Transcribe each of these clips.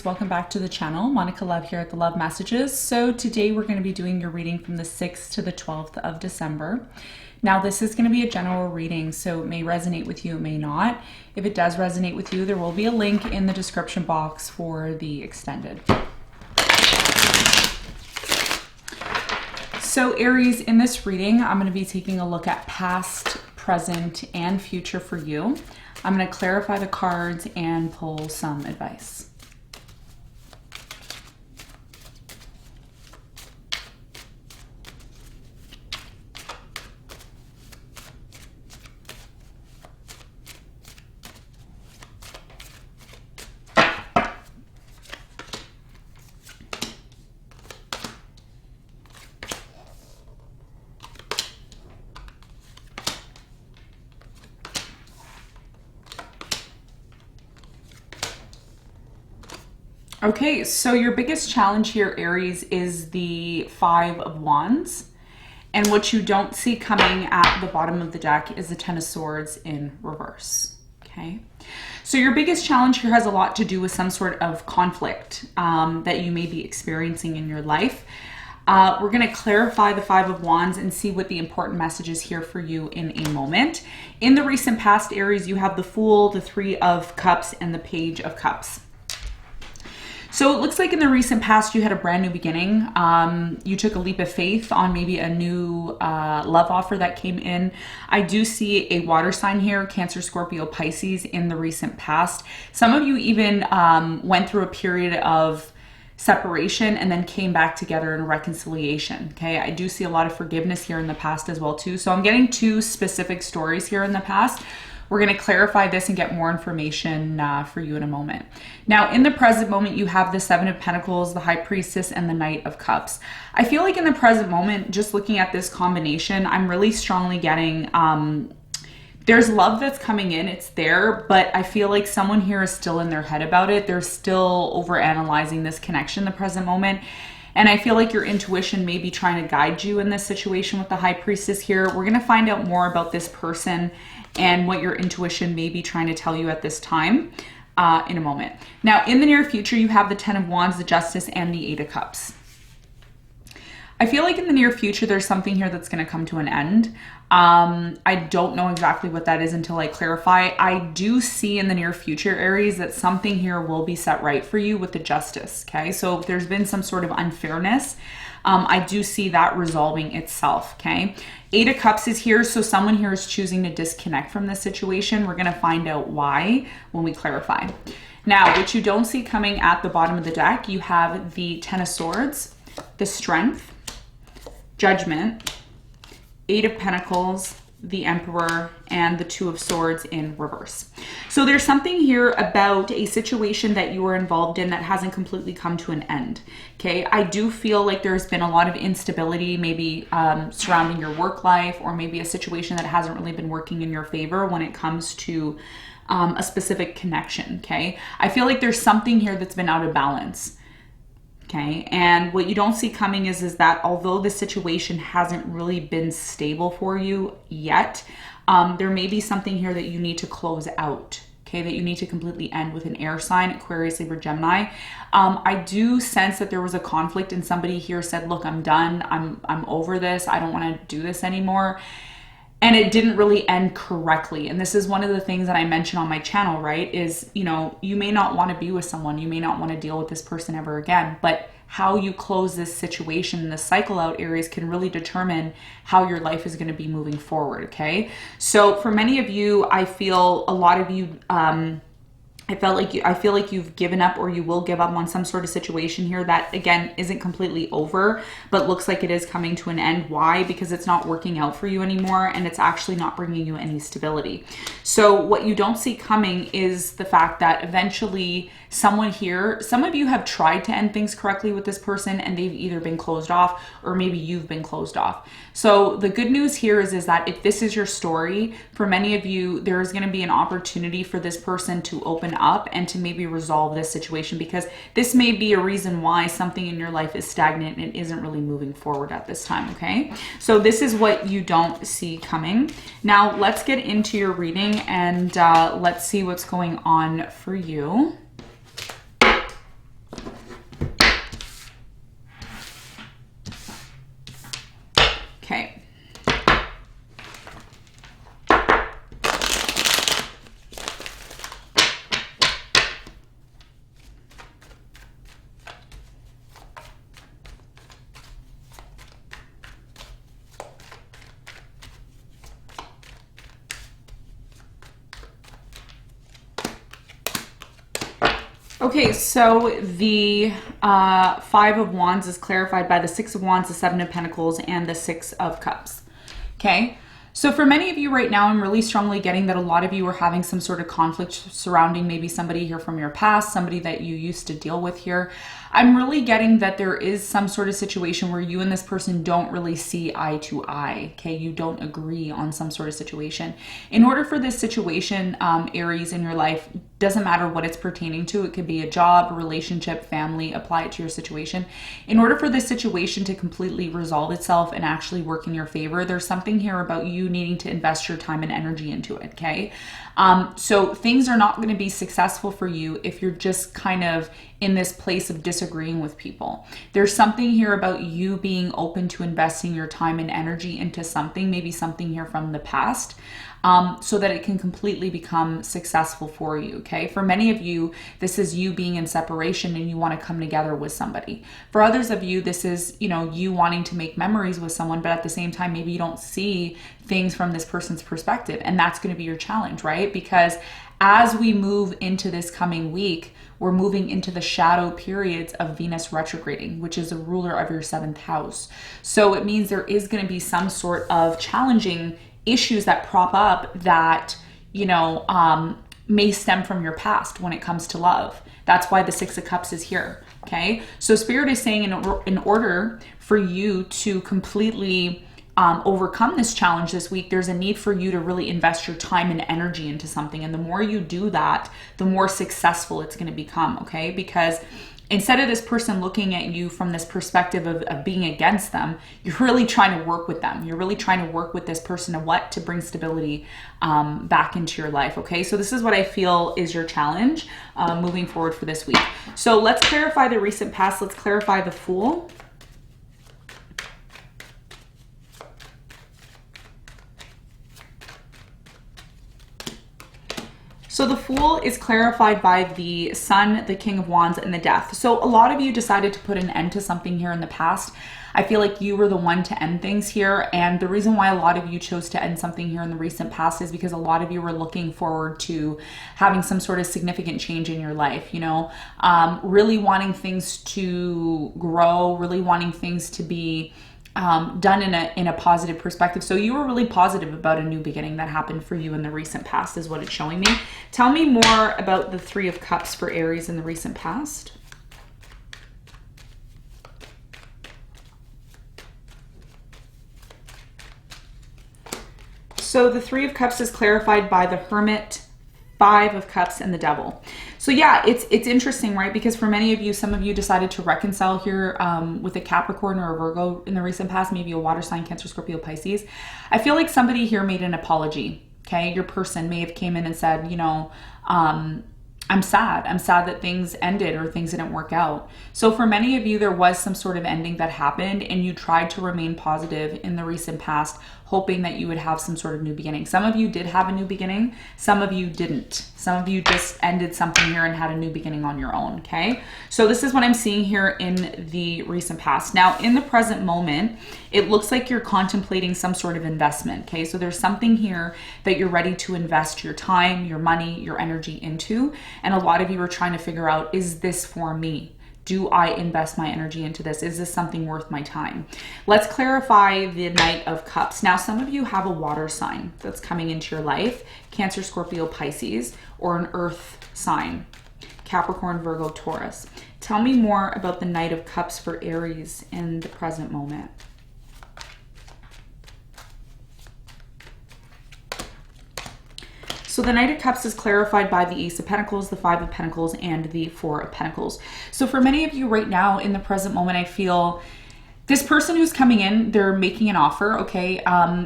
Welcome back to the channel. Monica Love here at the Love Messages. So today we're going to be doing your reading from the 6th to the 12th of December. Now this is going to be a general reading, so it may resonate with you, it may not. If it does resonate with you, there will be a link in the description box for the extended. So Aries, in this reading, I'm going to be taking a look at past, present, and future for you. I'm going to clarify the cards and pull some advice. Okay, so your biggest challenge here, Aries, is the 5 of Wands. And what you don't see coming at the bottom of the deck is the 10 of Swords in reverse. Okay, so your biggest challenge here has a lot to do with some sort of conflict that you may be experiencing in your life. We're going to clarify the 5 of Wands and see what the important message is here for you in a moment. In the recent past, Aries, you have the Fool, the 3 of Cups, and the Page of Cups. So it looks like in the recent past, you had a brand new beginning. You took a leap of faith on maybe a new love offer that came in. I do see a water sign here, Cancer, Scorpio, Pisces, in the recent past. Some of you even went through a period of separation and then came back together in a reconciliation. Okay, I do see a lot of forgiveness here in the past as well too. So I'm getting 2 specific stories here in the past. We're going to clarify this and get more information for you in a moment. Now, in the present moment, you have the 7 of Pentacles, the High Priestess, and the Knight of Cups. I feel like in the present moment, just looking at this combination, I'm really strongly getting there's love that's coming in. It's there, but I feel like someone here is still in their head about it. They're still overanalyzing this connection in the present moment. And I feel like your intuition may be trying to guide you in this situation with the High Priestess here. We're going to find out more about this person and what your intuition may be trying to tell you at this time in a moment. Now, in the near future, you have the 10 of Wands, the Justice, and the 8 of Cups. I feel like in the near future, there's something here that's going to come to an end. I don't know exactly what that is until I clarify. I do see in the near future, Aries, that something here will be set right for you with the Justice, okay? So if there's been some sort of unfairness, I do see that resolving itself, okay? 8 of Cups is here, so someone here is choosing to disconnect from this situation. We're going to find out why when we clarify. Now, what you don't see coming at the bottom of the deck, you have the 10 of Swords, the Strength, Judgment, 8 of Pentacles, the Emperor, and the 2 of Swords in reverse. So there's something here about a situation that you were involved in that hasn't completely come to an end. Okay, I do feel like there's been a lot of instability, maybe surrounding your work life, or maybe a situation that hasn't really been working in your favor when it comes to a specific connection. Okay, I feel like there's something here that's been out of balance. Okay, and what you don't see coming is that although the situation hasn't really been stable for you yet, there may be something here that you need to close out, okay, that you need to completely end with an air sign, Aquarius, Libra, Gemini. I do sense that there was a conflict and somebody here said, look, I'm done, I'm over this, I don't want to do this anymore. And it didn't really end correctly. And this is one of the things that I mention on my channel, right? Is, you know, you may not want to be with someone. You may not want to deal with this person ever again. But how you close this situation and this cycle out, Aries, can really determine how your life is going to be moving forward, okay? So for many of you, I feel a lot of you... I feel like you've given up, or you will give up on some sort of situation here that, again, isn't completely over, but looks like it is coming to an end. Why? Because it's not working out for you anymore, and it's actually not bringing you any stability. So what you don't see coming is the fact that eventually someone here, some of you have tried to end things correctly with this person, and they've either been closed off, or maybe you've been closed off. So the good news here is that if this is your story, for many of you, there is going to be an opportunity for this person to open up and to maybe resolve this situation, because this may be a reason why something in your life is stagnant and isn't really moving forward at this time, okay? So this is what you don't see coming. Now let's get into your reading and let's see what's going on for you. Okay, so the Five of Wands is clarified by the Six of Wands, the Seven of Pentacles, and the Six of Cups. Okay, so for many of you right now, I'm really strongly getting that a lot of you are having some sort of conflict surrounding maybe somebody here from your past, somebody that you used to deal with here. I'm really getting that there is some sort of situation where you and this person don't really see eye to eye, okay? You don't agree on some sort of situation. In order for this situation, Aries, in your life, doesn't matter what it's pertaining to. It could be a job, a relationship, family, apply it to your situation. In order for this situation to completely resolve itself and actually work in your favor, there's something here about you needing to invest your time and energy into it, okay? So things are not going to be successful for you if you're just kind of in this place of disagreeing with people. There's something here about you being open to investing your time and energy into something, maybe something here from the past, so that it can completely become successful for you, okay? For many of you, this is you being in separation and you want to come together with somebody. For others of you, this is, you know, you wanting to make memories with someone, but at the same time, maybe you don't see things from this person's perspective, and that's going to be your challenge, right? Because as we move into this coming week, we're moving into the shadow periods of Venus retrograding, which is a ruler of your 7th house. So it means there is going to be some sort of challenging issues that prop up that, you know, may stem from your past when it comes to love. That's why the Six of Cups is here, okay? So Spirit is saying in order for you to completely overcome this challenge this week, there's a need for you to really invest your time and energy into something. And the more you do that, the more successful it's going to become, okay? Because instead of this person looking at you from this perspective of being against them, you're really trying to work with them. You're really trying to work with this person to bring stability back into your life, okay? So this is what I feel is your challenge moving forward for this week. So let's clarify the recent past. Let's clarify the Fool. So the Fool is clarified by the Sun, the King of Wands, and the Death. So a lot of you decided to put an end to something here in the past. I feel like you were the one to end things here. And the reason why a lot of you chose to end something here in the recent past is because a lot of you were looking forward to having some sort of significant change in your life, you know, really wanting things to grow, really wanting things to be done in a positive perspective. So you were really positive about a new beginning that happened for you in the recent past is what it's showing me. Tell me more about the Three of Cups for Aries in the recent past. So the Three of Cups is clarified by the Hermit, Five of Cups, and the Devil. So yeah, it's interesting, right? Because for many of you, some of you decided to reconcile here with a Capricorn or a Virgo in the recent past, maybe a water sign, Cancer, Scorpio, Pisces. I feel like somebody here made an apology, okay? Your person may have came in and said, you know, I'm sad. I'm sad that things ended or things didn't work out. So for many of you, there was some sort of ending that happened and you tried to remain positive in the recent past, hoping that you would have some sort of new beginning. Some of you did have a new beginning. Some of you didn't. Some of you just ended something here and had a new beginning on your own, okay? So this is what I'm seeing here in the recent past. Now, in the present moment, it looks like you're contemplating some sort of investment, okay? So there's something here that you're ready to invest your time, your money, your energy into. And a lot of you are trying to figure out, is this for me? Do I invest my energy into this? Is this something worth my time? Let's clarify the Knight of Cups. Now, some of you have a water sign that's coming into your life, Cancer, Scorpio, Pisces, or an earth sign, Capricorn, Virgo, Taurus. Tell me more about the Knight of Cups for Aries in the present moment. So the Knight of Cups is clarified by the Ace of Pentacles, the Five of Pentacles, and the Four of Pentacles. So for many of you right now in the present moment, I feel this person who's coming in, they're making an offer, okay?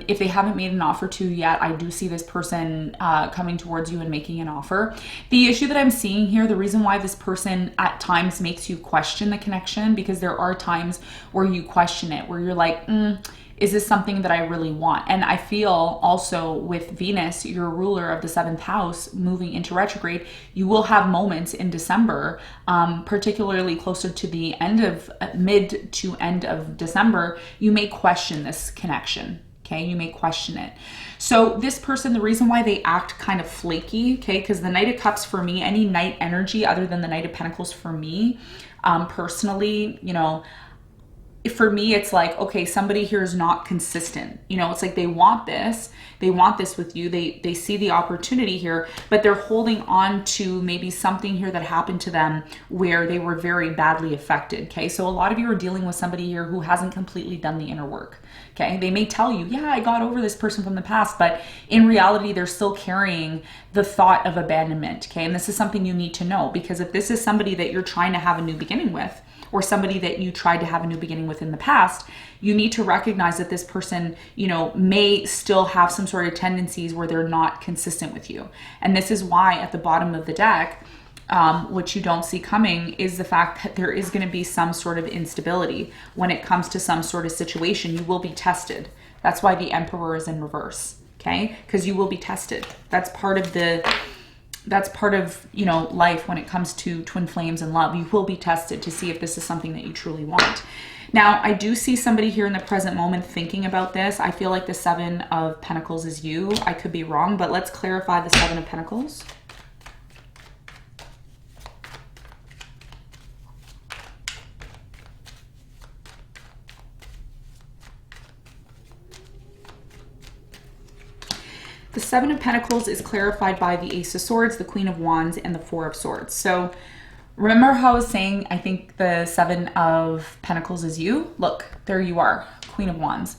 If they haven't made an offer to you yet, I do see this person coming towards you and making an offer. The issue that I'm seeing here, the reason why this person at times makes you question the connection, because there are times where you question it, where you're like, is this something that I really want? And I feel also with Venus, your ruler of the 7th house, moving into retrograde, you will have moments in December, particularly closer to the mid to end of December, you may question this connection. Okay, you may question it. So this person, the reason why they act kind of flaky, okay, because the Knight of Cups for me, any Knight energy other than the Knight of Pentacles for me, personally, you know, for me, it's like, okay, somebody here is not consistent. You know, it's like they want this with you. They see the opportunity here, but they're holding on to maybe something here that happened to them where they were very badly affected. Okay, so a lot of you are dealing with somebody here who hasn't completely done the inner work. Okay, they may tell you, yeah, I got over this person from the past, but in reality, they're still carrying the thought of abandonment. Okay, and this is something you need to know, because if this is somebody that you're trying to have a new beginning with, or somebody that you tried to have a new beginning with in the past, you need to recognize that this person, you know, may still have some sort of tendencies where they're not consistent with you. And this is why at the bottom of the deck, what you don't see coming is the fact that there is going to be some sort of instability when it comes to some sort of situation. You will be tested. That's why the Emperor is in reverse, okay? Because you will be tested. That's part of, you know, life when it comes to twin flames and love. You will be tested to see if this is something that you truly want. Now, I do see somebody here in the present moment thinking about this. I feel like the Seven of Pentacles is you. I could be wrong, but let's clarify the Seven of Pentacles. The Seven of Pentacles is clarified by the Ace of Swords, the Queen of Wands, and the Four of Swords. So remember how I was saying, I think the Seven of Pentacles is you? Look, there you are, Queen of Wands.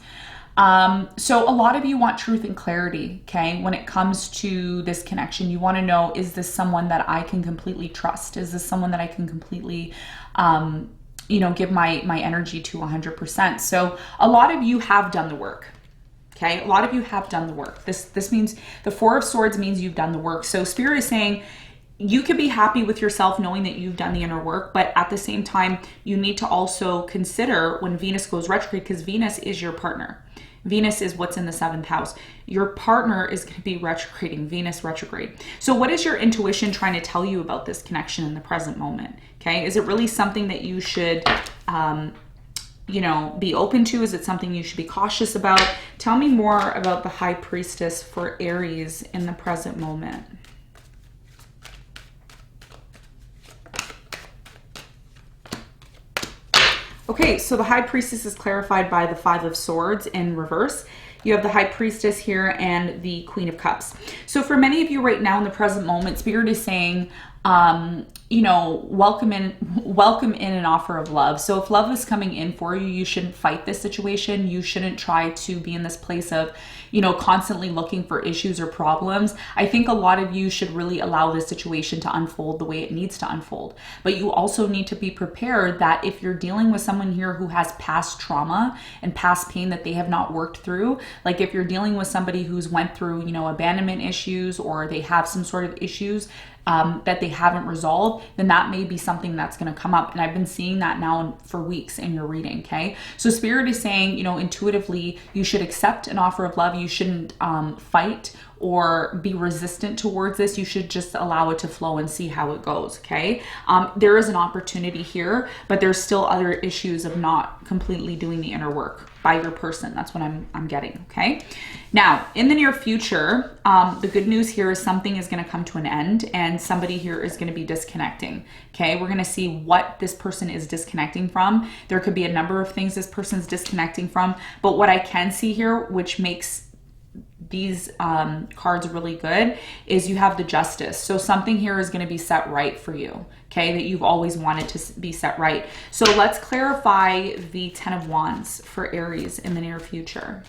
So a lot of you want truth and clarity, okay? When it comes to this connection, you want to know, is this someone that I can completely trust? Is this someone that I can completely, you know, give my energy to 100%? So a lot of you have done the work. Okay, a lot of you have done the work. This means the Four of Swords means you've done the work. So Spirit is saying you could be happy with yourself knowing that you've done the inner work, but at the same time, you need to also consider when Venus goes retrograde, because Venus is your partner. Venus is what's in the 7th house. Your partner is going to be retrograding, Venus retrograde. So what is your intuition trying to tell you about this connection in the present moment? Okay, is it really something that you should you know, be open to? Is it something you should be cautious about? Tell me more about the High Priestess for Aries in the present moment. Okay, so the High Priestess is clarified by the Five of Swords in reverse. You have the High Priestess here and the Queen of Cups. So for many of you right now in the present moment, Spirit is saying, you know, welcome in an offer of love. So if love is coming in for you, you shouldn't fight this situation. You shouldn't try to be in this place of, you know, constantly looking for issues or problems. I think a lot of you should really allow this situation to unfold the way it needs to unfold. But you also need to be prepared that if you're dealing with someone here who has past trauma and past pain that they have not worked through, like if you're dealing with somebody who's went through, you know, abandonment issues, or they have some sort of issues that they haven't resolved, then that may be something that's going to come up. And I've been seeing that now for weeks in your reading, okay? So Spirit is saying, you know, intuitively, you should accept an offer of love. You shouldn't fight or be resistant towards this. You should just allow it to flow and see how it goes, okay? There is an opportunity here, but there's still other issues of not completely doing the inner work by your person. That's what I'm getting, okay? Now, in the near future, the good news here is something is going to come to an end and somebody here is going to be disconnecting, okay? We're going to see what this person is disconnecting from. There could be a number of things this person's disconnecting from, but what I can see here, which makes these cards really good, is you have the Justice. So something here is going to be set right for you, okay, that you've always wanted to be set right. So let's clarify the Ten of Wands for Aries in the near future.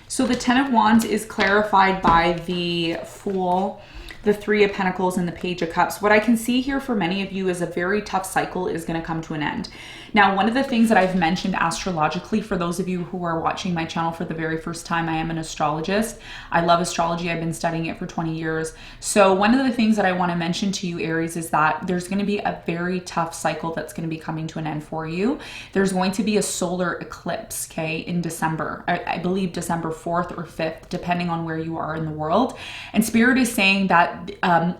So the Ten of Wands is clarified by the Fool, the Three of Pentacles, and the Page of Cups. What I can see here for many of you is a very tough cycle is going to come to an end. Now, one of the things that I've mentioned astrologically, for those of you who are watching my channel for the very first time, I am an astrologist. I love astrology. I've been studying it for 20 years. So one of the things that I want to mention to you, Aries, is that there's going to be a very tough cycle that's going to be coming to an end for you. There's going to be a solar eclipse, okay, in December. I believe December 4th or 5th, depending on where you are in the world. And Spirit is saying that that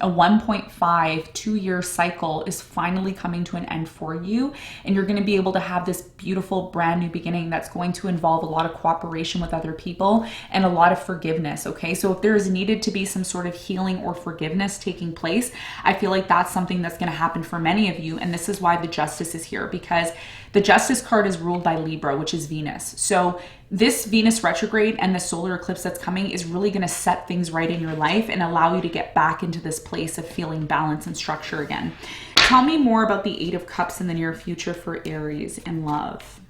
a 1.5 2-year cycle is finally coming to an end for you, and you're going to be able to have this beautiful brand new beginning that's going to involve a lot of cooperation with other people and a lot of forgiveness. Okay, so if there is needed to be some sort of healing or forgiveness taking place, I feel like that's something that's going to happen for many of you. And this is why the Justice is here, because the Justice card is ruled by Libra, which is Venus. So this Venus retrograde and the solar eclipse that's coming is really going to set things right in your life and allow you to get back into this place of feeling balance and structure again. Tell me more about the 8 of Cups in the near future for Aries in love.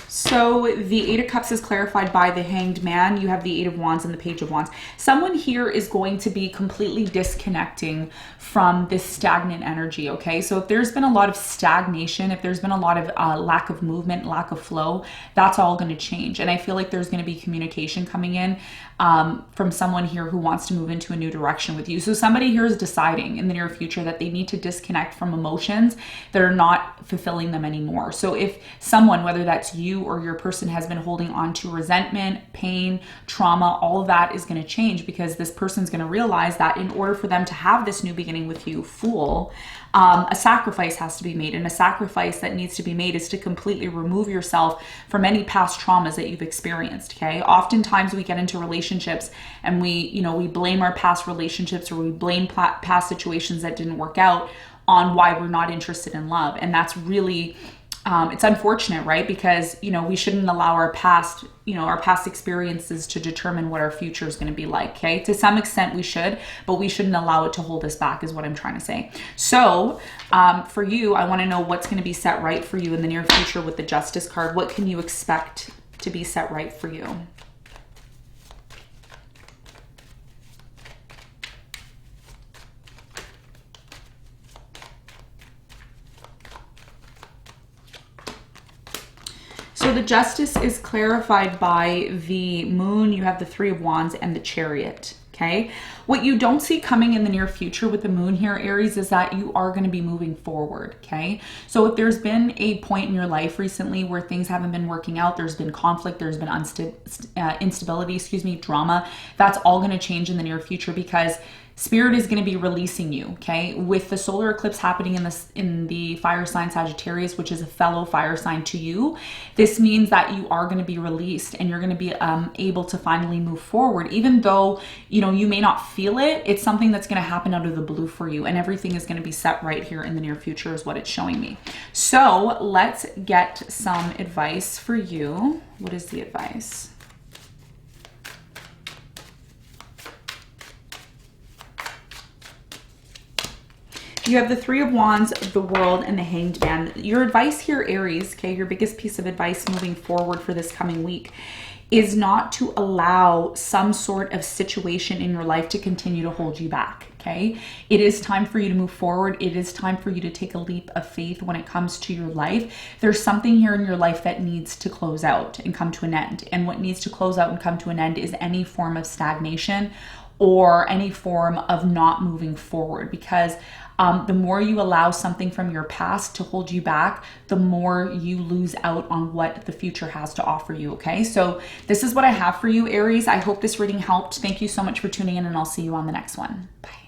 So the 8 of Cups is clarified by the Hanged Man. You have the 8 of Wands and the Page of Wands. Someone here is going to be completely disconnecting from this stagnant energy, okay? So if there's been a lot of stagnation, if there's been a lot of lack of movement, lack of flow, that's all going to change. And I feel like there's going to be communication coming in from someone here who wants to move into a new direction with you. So somebody here is deciding in the near future that they need to disconnect from emotions that are not fulfilling them anymore. So if someone, whether that's you or your person, has been holding on to resentment, pain, trauma, all of that is going to change, because this person's going to realize that in order for them to have this new beginning with you full, a sacrifice has to be made. And a sacrifice that needs to be made is to completely remove yourself from any past traumas that you've experienced, okay? Oftentimes we get into relationships and we blame our past relationships, or we blame past situations that didn't work out on why we're not interested in love. And that's really, it's unfortunate, right? Because, we shouldn't allow our past experiences to determine what our future is going to be like, okay? To some extent we should, but we shouldn't allow it to hold us back, is what I'm trying to say. So for you, I want to know what's going to be set right for you in the near future with the Justice card. What can you expect to be set right for you? So the Justice is clarified by the Moon. You have the 3 of Wands and the Chariot, okay? What you don't see coming in the near future with the Moon here, Aries, is that you are going to be moving forward, okay? So if there's been a point in your life recently where things haven't been working out, there's been conflict, there's been instability, drama, that's all going to change in the near future, because Spirit is going to be releasing you, okay? With the solar eclipse happening in the fire sign Sagittarius, which is a fellow fire sign to you, this means that you are going to be released and you're going to be able to finally move forward. Even though, you may not feel it, it's something that's going to happen out of the blue for you, and everything is going to be set right here in the near future is what it's showing me. So let's get some advice for you. What is the advice? You have the 3 of Wands, the World, and the Hanged Man. Your advice here, Aries, okay, your biggest piece of advice moving forward for this coming week is not to allow some sort of situation in your life to continue to hold you back, okay? It is time for you to move forward. It is time for you to take a leap of faith when it comes to your life. There's something here in your life that needs to close out and come to an end. And what needs to close out and come to an end is any form of stagnation or any form of not moving forward, because the more you allow something from your past to hold you back, the more you lose out on what the future has to offer you, okay? So this is what I have for you, Aries. I hope this reading helped. Thank you so much for tuning in, and I'll see you on the next one. Bye.